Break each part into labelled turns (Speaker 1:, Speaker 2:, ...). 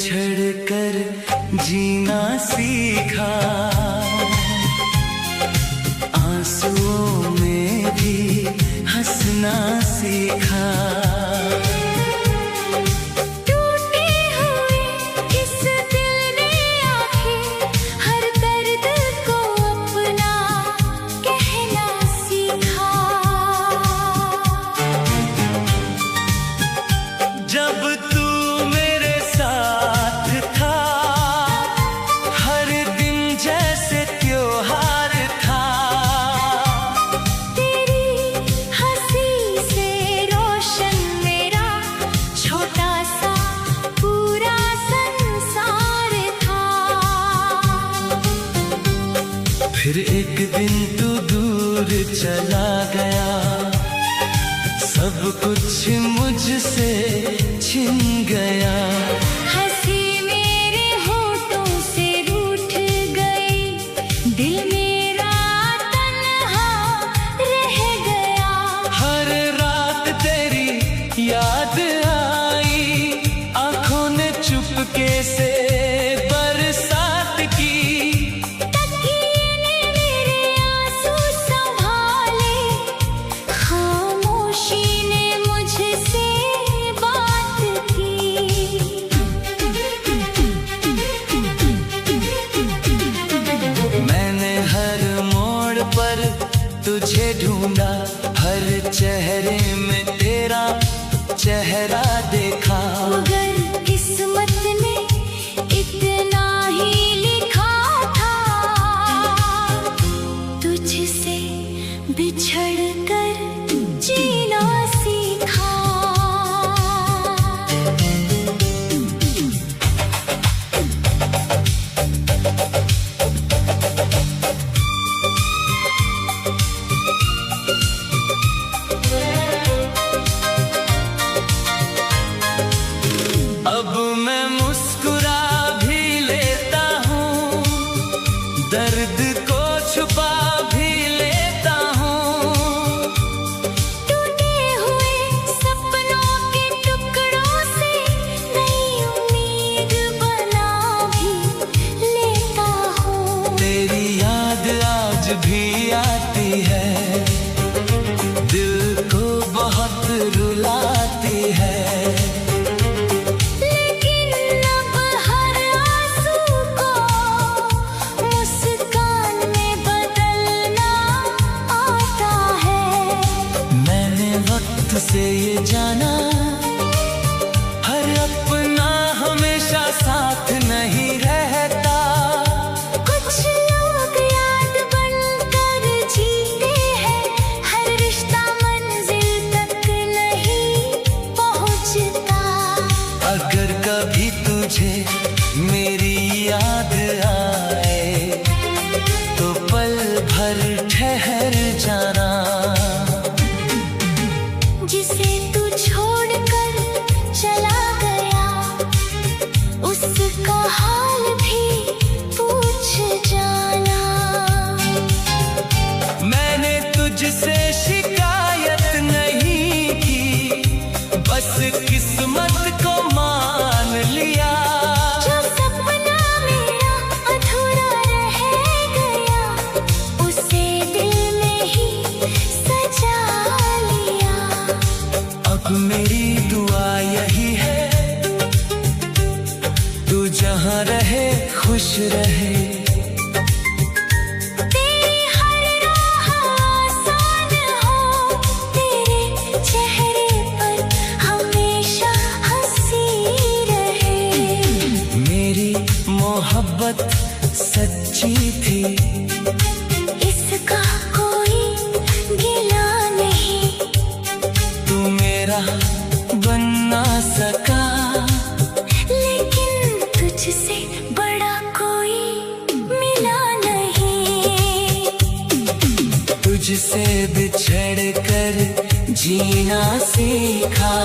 Speaker 1: बिछड़ कर जीना सीखा, आंसुओं में भी हंसना सीखा।
Speaker 2: टूटे हुए इस दिल ने आके हर दर्द को अपना कहना सीखा।
Speaker 1: जब तू मेरे साथ था, हर दिन जैसे त्योहार था।
Speaker 2: तेरी हंसी से रोशन मेरा छोटा सा पूरा संसार था।
Speaker 1: फिर एक दिन तू दूर चला गया, सब कुछ मुझसे छिन गया।
Speaker 2: हंसी मेरे होठों से रूठ गई, दिल मेरा तन्हा रह गया।
Speaker 1: हर रात तेरी याद आई, आंखों ने चुपके से बरसात की।
Speaker 2: तकिए ने मेरे आंसू संभाले, खामोशी ने मुझसे बात की।
Speaker 1: मैंने हर मोड़ पर तुझे ढूंढा, हर चेहरे में तेरा चेहरा देखा।
Speaker 2: मगर किस्मत ने इतना ही लिखा था, तुझसे बिछड़ कर जीना सीखा।
Speaker 1: अब मैं मुस्कुरा भी लेता हूँ, दर्द को छुपा भी लेता हूँ।
Speaker 2: टूटे हुए सपनों के टुकड़ों से नई उम्मीद बना भी लेता हूँ।
Speaker 1: तेरी याद आज भी आती है, दिल को बहुत रुलाती है।
Speaker 2: लेकिन अब हर आंसू को मुस्कान में बदलना आता है।
Speaker 1: मैंने वक्त से ये जाना, हर अपना हमेशा साथ नहीं रहता।
Speaker 2: कुछ लोग याद बनकर जीते हैं, हर रिश्ता मंजिल तक नहीं पहुंचता।
Speaker 1: अगर कभी तुझे मेरी याद आए, तो पल भर ठहर जाना।
Speaker 2: जिसे तू छोड़कर चला गया, उसका हाल भी पूछ जाना।
Speaker 1: मैंने तुझसे शिकायत नहीं की, बस किस्मत को मान लिया।
Speaker 2: जो सपना मेरा अधूरा रह गया, उसे दिल में ही सजा लिया।
Speaker 1: अब मेरी दुआ यही है, तू जहाँ रहे खुश रहे।
Speaker 2: तेरी हर राह आसान हो, तेरे चेहरे पर हमेशा हंसी रहे।
Speaker 1: मेरी मोहब्बत सच्ची थी,
Speaker 2: इसका कोई गिला नहीं।
Speaker 1: तू मेरा बन ना सका,
Speaker 2: लेकिन तुझसे बड़ा कोई मिला नहीं।
Speaker 1: तुझसे बिछड़ कर जीना सीखा,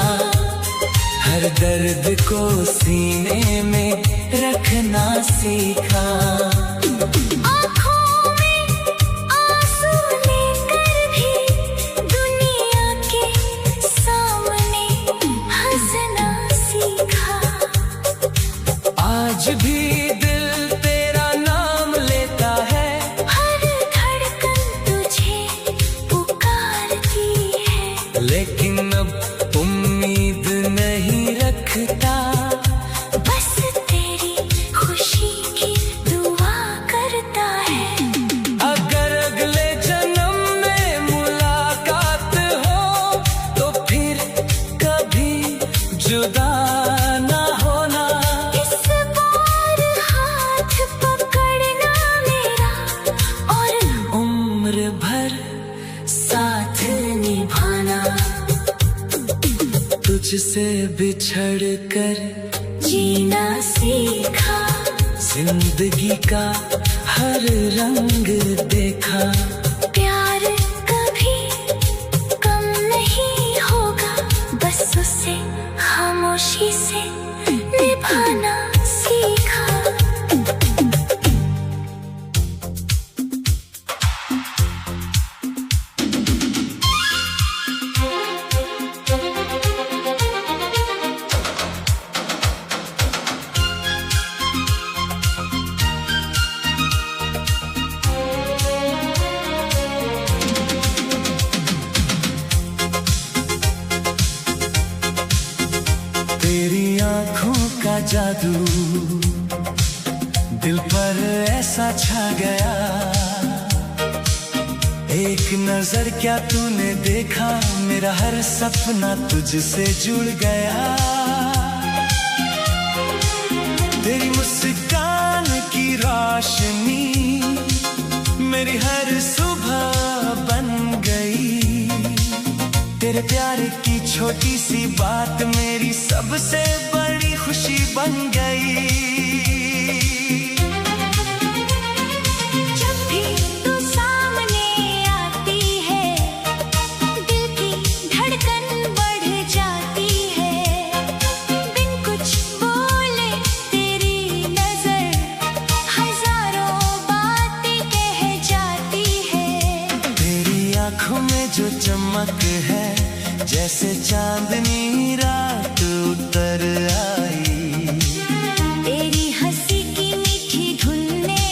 Speaker 1: हर दर्द को सीने में रखना सीखा।
Speaker 2: आँखों में आंसू लेकर भी दुनिया के सामने हंसना सीखा।
Speaker 1: तुझसे बिछड़ कर
Speaker 2: जीना सीखा,
Speaker 1: जिंदगी का हर रंग देखा।
Speaker 2: प्यार कभी कम नहीं होगा, बस उसे खामोशी से निभाना सीखा।
Speaker 1: तेरी आँखों का जादू दिल पर ऐसा छा गया, एक नजर क्या तूने देखा, मेरा हर सपना तुझसे जुड़ गया। तेरी मुस्कान की रोशनी मेरी हर सुबह बन गई, तेरे प्यार की छोटी सी बात मेरी सबसे बड़ी खुशी बन गई।
Speaker 2: जब भी तू सामने आती है, दिल की धड़कन बढ़ जाती है। बिन कुछ बोले तेरी नजर हजारों बातें कह जाती है।
Speaker 1: तेरी आँखों में जो चमक है, जैसे चांदनी रात उतर आई।
Speaker 2: तेरी हंसी की मीठी धुन ने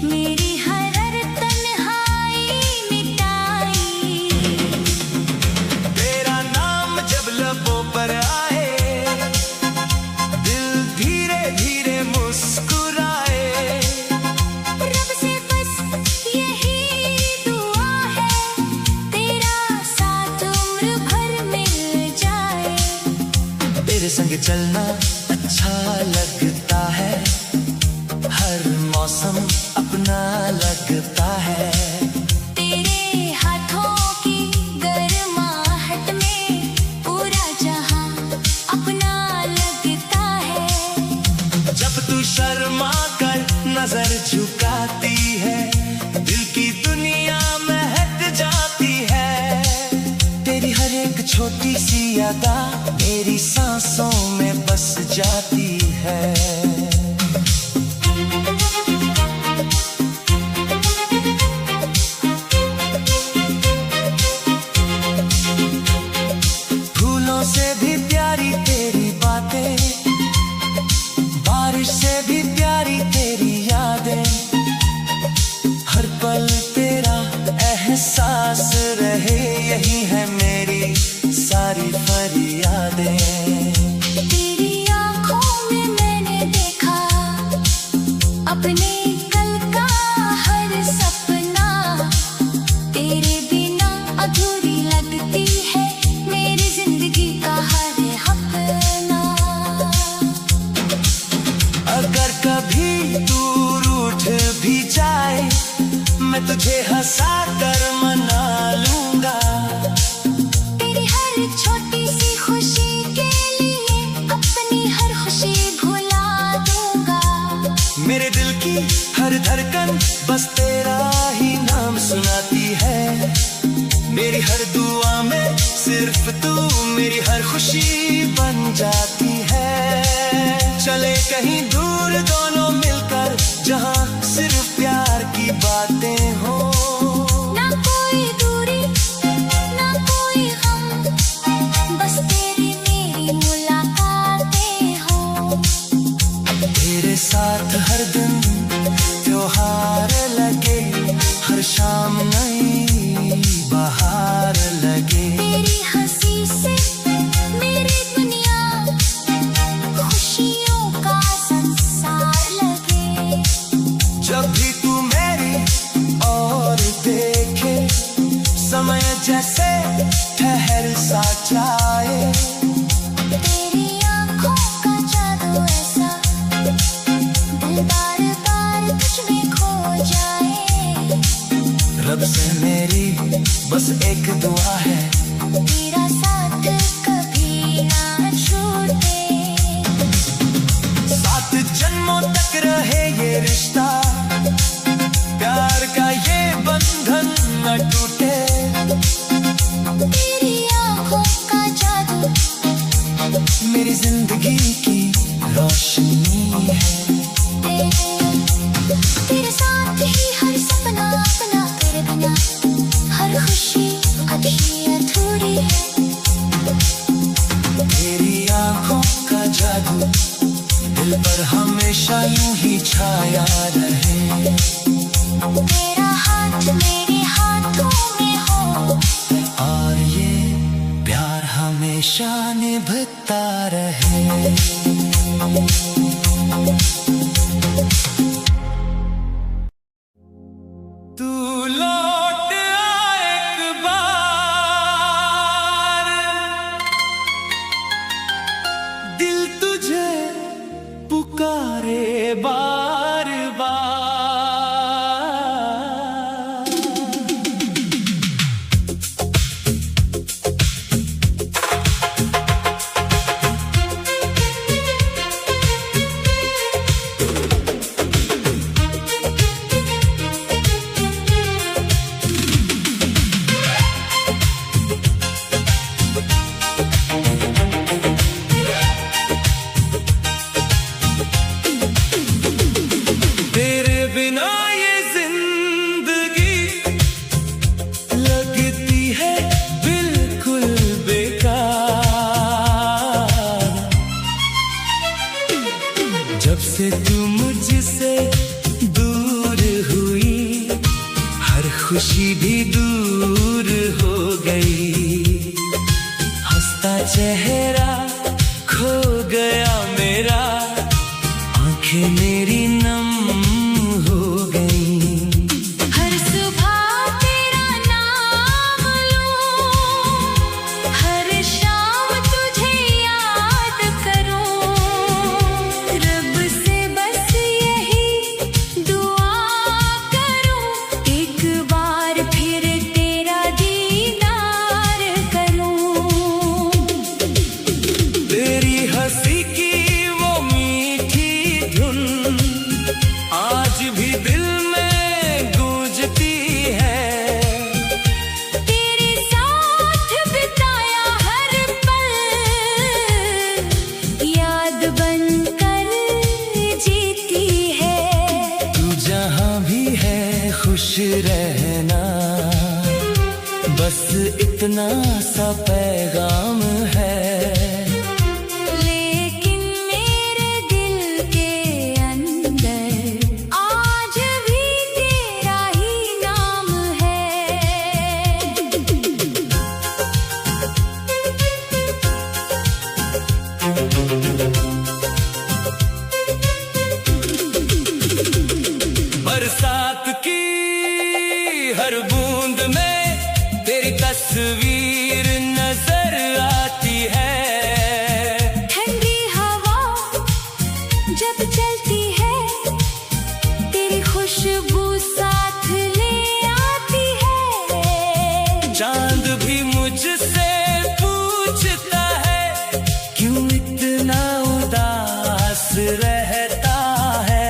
Speaker 2: मेरी हर तन्हाई मिटाई।
Speaker 1: तेरा नाम जब लबों पर आए, दिल धीरे धीरे मुस्कुराए।
Speaker 2: रब से बस यही दुआ है, तेरा साथ उम्र भर मिल जाए।
Speaker 1: तेरे संग चलना अच्छा लगता है, हर मौसम अपना लगता है।
Speaker 2: तेरे हाथों की गर्माहट में पूरा जहां अपना लगता है।
Speaker 1: जब तू शर्मा कर नजर झुकाती है, दिल की दुनिया महक जाती है। तेरी हर एक छोटी सी अदा मेरी सांसों में बस जाती है। फूलों से भी प्यारी तेरी बातें, बारिश से भी प्यारी तेरी यादें। हर पल तेरा एहसास रहे, यही है मेरी सारी फरियादें।
Speaker 2: तेरी आँखों में मैंने देखा अपने कल का हर सपना। तेरे बिना अधूरी लगती है मेरी जिंदगी का हर अपना।
Speaker 1: अगर कभी तू रूठ भी जाए, मैं तुझे हंसा कर मना लूंगा।
Speaker 2: तेरी हर छोटी सी खुशी के लिए अपनी हर खुशी भुला दूंगा।
Speaker 1: मेरे दिल की हर धड़कन बस तेरा ही नाम सुनाती है। मेरी हर दुआ में सिर्फ तू मेरी हर खुशी बन जाती है। चले कहीं दूर दोनों मिलकर, जहां सिर्फ प्यार की बातें हो।
Speaker 2: ना कोई दूरी ना कोई गम, बस तेरी मेरी मुलाकातें हो।
Speaker 1: तेरे साथ हर दिन त्योहार लगे, हर शाम नई बहार लगे।
Speaker 2: तेरी हंसी से मेरी दुनिया खुशियों का संसार लगे।
Speaker 1: जब भी तू मेरी और देखे, समय जैसे ठहर सा जाए।
Speaker 2: तेरी आँखों का जादू ऐसा, दिल बार बार तुझ में खो जाए।
Speaker 1: रब से मेरी बस एक दुआ है,
Speaker 2: तेरा साथ कभी ना तेरे साथ ही हर सपना अपना, तेरे बिना हर खुशी आधी अधूरी है।
Speaker 1: तेरी आंखों का जादू दिल पर हमेशा यूं ही छाया रहे।
Speaker 2: तेरा हाथ मेरे हाथों में हो
Speaker 1: और ये प्यार हमेशा निभता रहे। तू लौट आ एक बार, दिल तुझे पुकारे बार बार। जब से तू मुझसे दूर हुई, हर खुशी भी दूर हो गई। हंसता चेहरा खो गया मेरा, आंखें मेरी नम हो गई।
Speaker 2: हर सुबह तेरा नाम लूं, हर शाम तुझे याद करूं। रब से बस यही दुआ करूं, एक बार फिर तेरा दीदार करूं।
Speaker 1: तेरी हंसी की वो मीठी धुन आज भी दिल में गूंजती है।
Speaker 2: तेरे साथ बिताया हर पल, याद बनकर जीती है।
Speaker 1: तू जहाँ भी है खुश रहना, बस इतना सा पैगाम है।
Speaker 2: लेकिन मेरे दिल के अंदर आज भी तेरा ही नाम है।
Speaker 1: बरसात की हर बूंद में तेरी तस्वीर नजर आती है।
Speaker 2: ठंडी हवा जब चलती है, तेरी खुशबू साथ ले आती है।
Speaker 1: चांद भी मुझसे पूछता है, क्यों इतना उदास रहता है।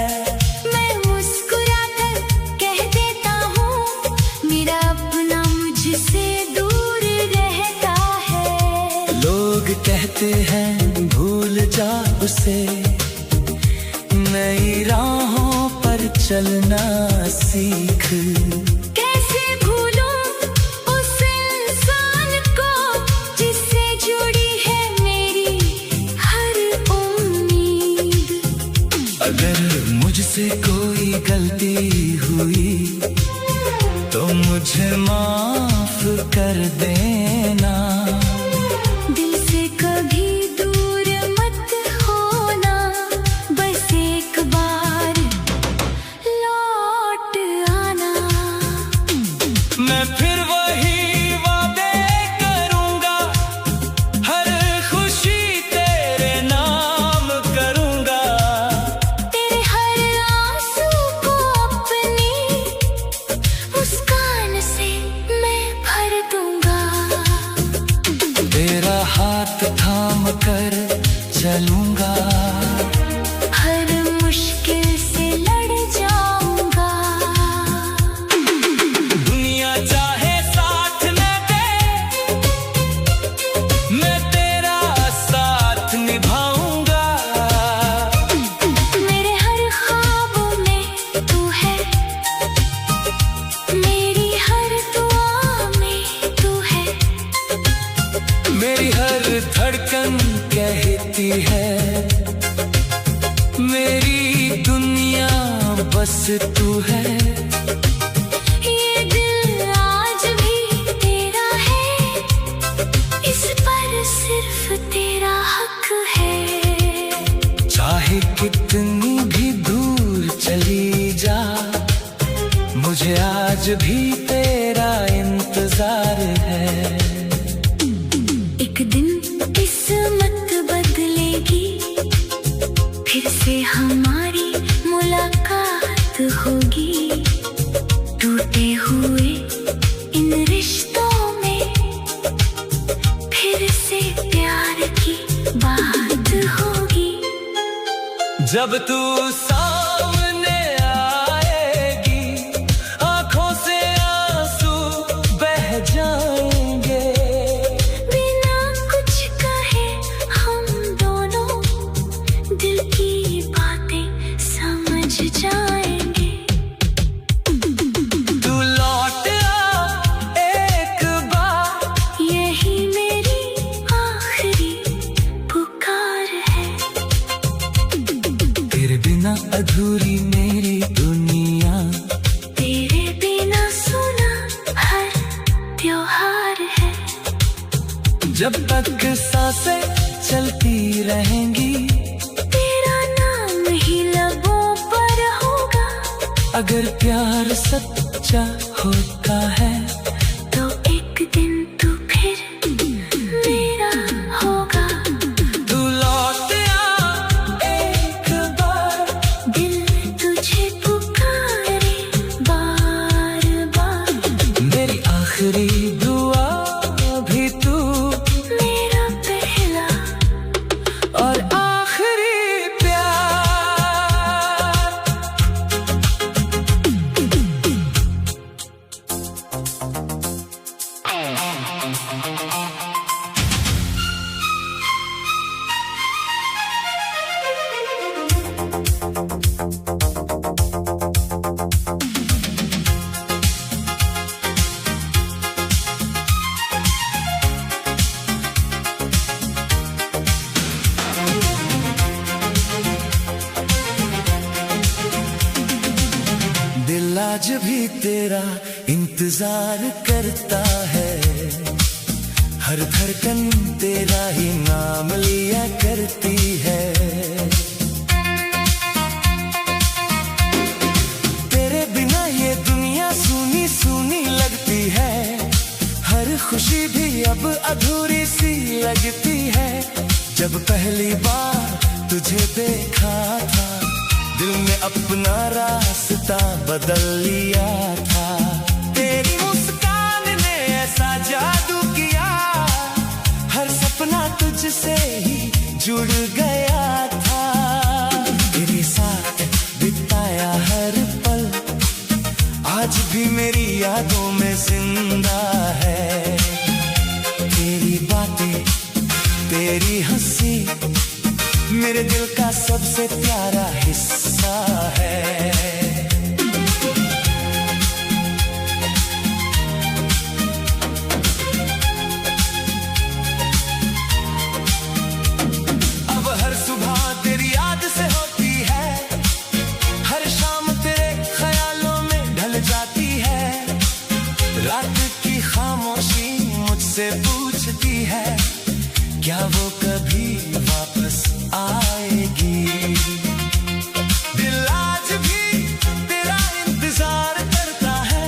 Speaker 2: मैं मुस्कुराकर कह देता हूँ, मेरा अपना मुझसे दूर रहता है।
Speaker 1: लोग कहते हैं भूल जा उसे, नई राहों पर चलना सीख।
Speaker 2: कैसे भूलूं उस इंसान को, जिससे जुड़ी है मेरी हर उम्मीद।
Speaker 1: अगर मुझसे कोई गलती हुई तो मुझे माफ कर देना।
Speaker 2: दिल से कभी दूर मत होना, बस एक बार लौट आना।
Speaker 1: मैं फिर वही वादे करूंगा, हर खुशी तेरे नाम करूंगा।
Speaker 2: तेरे हर आंसू को अपनी मुस्कान से मैं भर दूंगा।
Speaker 1: तेरा हाथ थाम कर चलूंगा,
Speaker 2: हर मुश्किल से लड़ जाऊंगा।
Speaker 1: दुनिया चाहे साथ न दे, मैं तेरा साथ निभाऊंगा।
Speaker 2: मेरे हर ख्वाब
Speaker 1: बस तू है।
Speaker 2: ये दिल आज भी तेरा है, इस पर सिर्फ तेरा हक है।
Speaker 1: चाहे कितनी भी दूर चली जा, मुझे आज भी तेरा इंतजार है।
Speaker 2: एक दिन किस्मत बदलेगी, फिर से हमारी मुलाकात होगी। टूटे हुए इन रिश्तों में फिर से प्यार की बात होगी।
Speaker 1: जब तू सामने आएगी, आंखों से आंसू बह जाएंगे।
Speaker 2: बिना कुछ कहे हम दोनों दिल की बातें समझ जाएंगे।
Speaker 1: तू लौट आ एक बार,
Speaker 2: यही मेरी आखिरी पुकार है।
Speaker 1: तेरे बिना अधूरी मेरी दुनिया,
Speaker 2: तेरे बिना सुना हर त्योहार है।
Speaker 1: जब तक सांसें चलती रहेंगी,
Speaker 2: तेरा नाम ही लबों पर होगा।
Speaker 1: अगर प्यार सच्चा होता है,
Speaker 2: तो एक दिन तू फिर मेरा होगा।
Speaker 1: तू लौट आ एक बार,
Speaker 2: दिल तुझे पुकारे बार बार।
Speaker 1: मेरी आखिरी दुआ भी तू,
Speaker 2: मेरा पहला
Speaker 1: और आखिरी प्यार। दिल आज भी तेरा इंतजार करता है, हर धड़कन तेरा ही नाम लिया करती है। तेरे बिना ये दुनिया सूनी सूनी लगती है, हर खुशी भी अब अधूरी सी लगती है। जब पहली बार तुझे देखा था, दिल ने अपना रास्ता बदल लिया था। तेरी मुस्कान ने ऐसा जादू किया, हर सपना तुझसे ही जुड़ गया था। तेरे साथ बिताया हर पल आज भी मेरी यादों में जिंदा है। तेरी बातें, तेरी हंसी मेरे दिल का सबसे प्यारा हिस्सा है। अब हर सुबह तेरी याद से होती है, हर शाम तेरे ख्यालों में ढल जाती है। रात की खामोशी मुझसे पूछती है, क्या वो कभी वापस आएगी। दिल आज भी तेरा इंतजार करता है,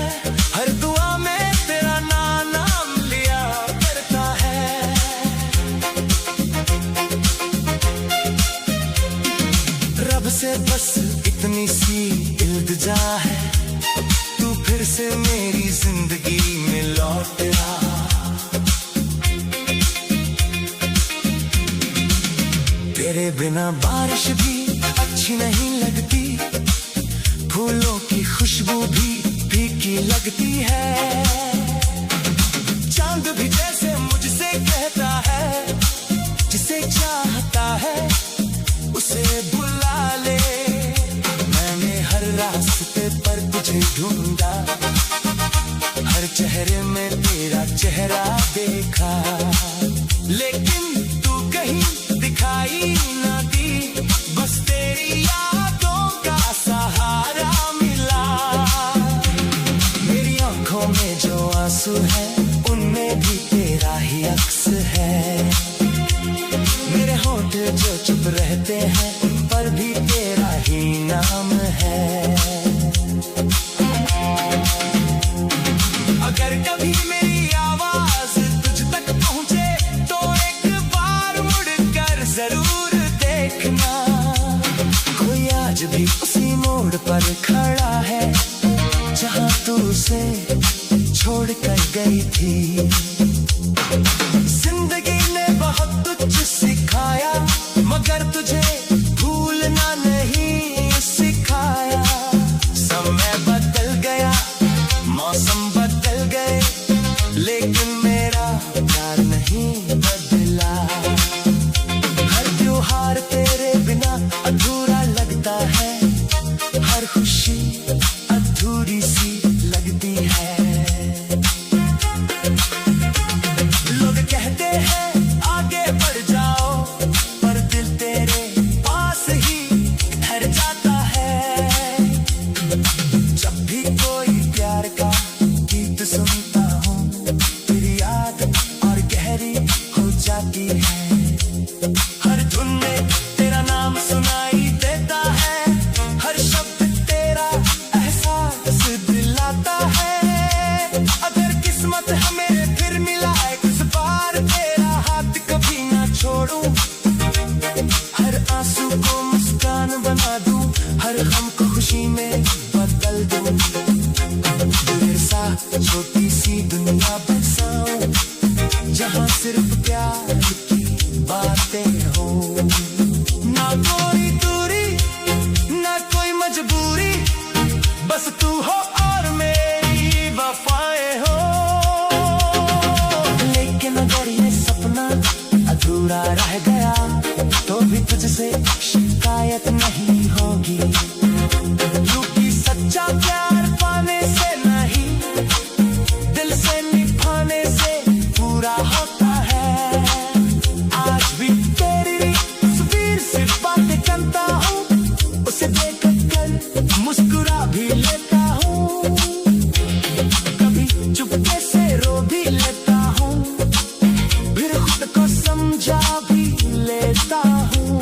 Speaker 1: हर दुआ में तेरा नाम लिया करता है। रब से बस इतनी सी इल्तिजा है, तू फिर से मेरी जिंदगी में लौट आ। तेरे बिना बारिश भी अच्छी नहीं लगती, फूलों की खुशबू भी फीकी लगती है। चांद भी जैसे मुझसे कहता है, जिसे चाहता है उसे बुला ले। मैंने हर रास्ते पर तुझे ढूंढा, हर चेहरे में तेरा चेहरा देखा, लेकिन तू कहीं दिखाई ना दी। बस तेरी यादों का सहारा तेरा ही अक्स है। मेरे होंठ जो चुप रहते हैं उन पर भी तेरा ही नाम है। अगर कभी मेरी आवाज तुझ तक पहुंचे तो एक बार मुड़कर जरूर देखना। कोई आज भी उसी मोड़ पर खड़ा है जहां तू उसे छोड़ कर गई थी। जिंदगी ने बहुत कुछ सिखाया मगर तुझे भूलना नहीं सिखाया। समय बदल गया, मौसम बदल गए, लेकिन मेरा प्यार नहीं बदला। हर त्योहार तेरे बिना अधूरा लगता है, हर खुशी अधूरी सी लगती है। लोग कहते हैं आगे बढ़ जाओ, पर दिल तेरे पास ही ठहर जाता है। जब भी कोई प्यार का गीत सुनता हूँ तेरी याद और गहरी हो जाती है। हर धुन में तेरा नाम सुनाई देता है, हर शब्द तेरा एहसास दिलाता है। अगर किस्मत हमें फिर मिलाए इस बार तेरा हाथ कभी ना छोड़ूं। हर आंसू को मुस्कान बना दूं, हर गम को खुशी में बदल दूं। तेरे साथ छोटी सी दुनिया बसाऊं जहां सिर्फ प्यार की बातें हो। ना कोई दूरी ना कोई मजबूरी, बस तू हो और मेरी वफाएं हो। लेकिन अगर ये सपना अधूरा रह गया तो भी तुझसे शिकायत नहीं होगी, क्योंकि सच्चा प्यार पाने से नहीं दिल से निभाने से पूरा होता है। आज भी तेरी तस्वीर से बातें करता हूँ, उसे देख कर मुस्कुरा भी लेता हूँ। कभी चुपके से रो भी लेता हूँ, फिर खुद को समझा भी लेता हूँ।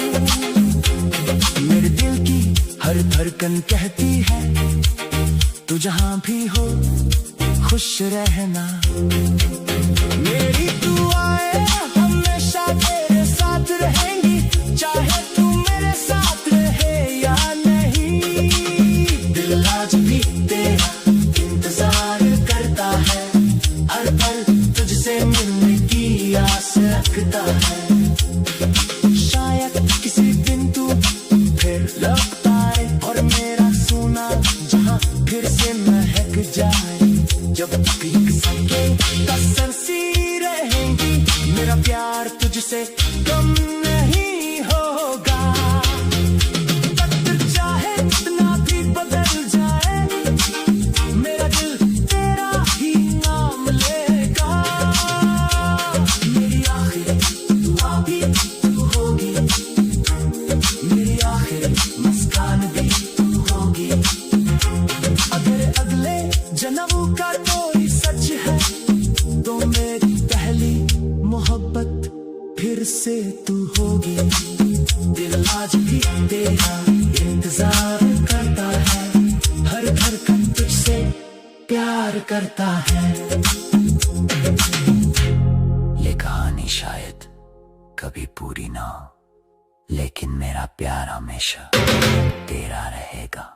Speaker 1: मेरे दिल की हर धड़कन कहती है तू जहां भी हो खुश रहना। मेरी दुआएं हमेशा तेरे साथ रहेंगी, चाहे तू मेरे साथ रहे या नहीं। दिल आज भी तेरा इंतजार करता है, हर पल तुझसे मिलने की आस रखता है। शायद किसी दिन तू फिर लौट पाए और मेरा सोना जहां फिर से महक जाए। जब भी सके कसम सी रहेंगी, मेरा प्यार तुझसे कम नहीं होगा। वक्त चाहे कितना भी बदल जाए, मेरा दिल तेरा ही नाम लेगा। मेरी आखिरी दुआ भी तू होगी, मेरी आखिरी मुस्कान भी तू होगी। अगर अगले जन्म का कोई सच है तो मेरी पहली मोहब्बत फिर से तू होगी। दिल आज भी तेरा इंतजार करता है, हर धड़कन तुझसे प्यार करता है। ये कहानी शायद कभी पूरी ना हो, लेकिन मेरा प्यार हमेशा तेरा रहेगा।